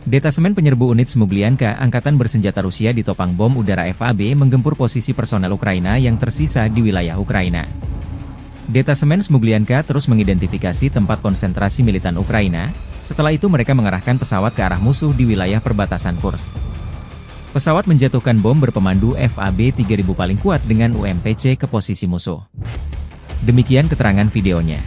Detasemen Penyerbu Unit Smuglianka Angkatan Bersenjata Rusia ditopang bom udara FAB menggempur posisi personel Ukraina yang tersisa di wilayah Ukraina. Detasemen Smuglianka terus mengidentifikasi tempat konsentrasi militan Ukraina, setelah itu mereka mengarahkan pesawat ke arah musuh di wilayah perbatasan Kursk. Pesawat menjatuhkan bom berpemandu FAB 3000 paling kuat dengan UMPC ke posisi musuh. Demikian keterangan videonya.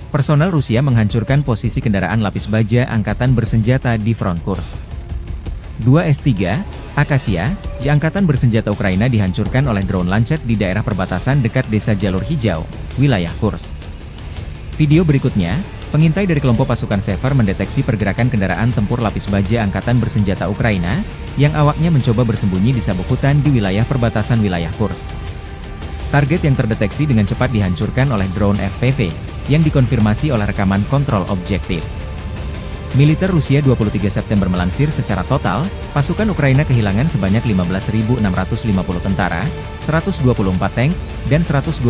Personel Rusia menghancurkan posisi kendaraan lapis baja Angkatan Bersenjata di front Kursk. 2 S-3, Akasia, Angkatan Bersenjata Ukraina dihancurkan oleh drone Lancet di daerah perbatasan dekat desa Jalur Hijau, wilayah Kursk. Video berikutnya, pengintai dari kelompok pasukan Sever mendeteksi pergerakan kendaraan tempur lapis baja Angkatan Bersenjata Ukraina, yang awaknya mencoba bersembunyi di sabuk hutan di wilayah perbatasan wilayah Kursk. Target yang terdeteksi dengan cepat dihancurkan oleh drone FPV, yang dikonfirmasi oleh rekaman kontrol objektif. Militer Rusia 23 September melansir secara total, pasukan Ukraina kehilangan sebanyak 15.650 tentara, 124 tank, dan 121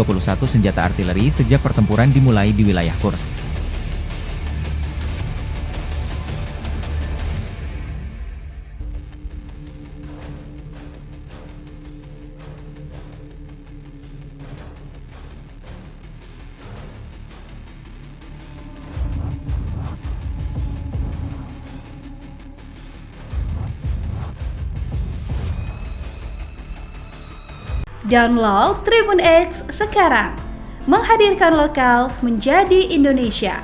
senjata artileri sejak pertempuran dimulai di wilayah Kursk. Download Tribun X sekarang, menghadirkan lokal menjadi Indonesia.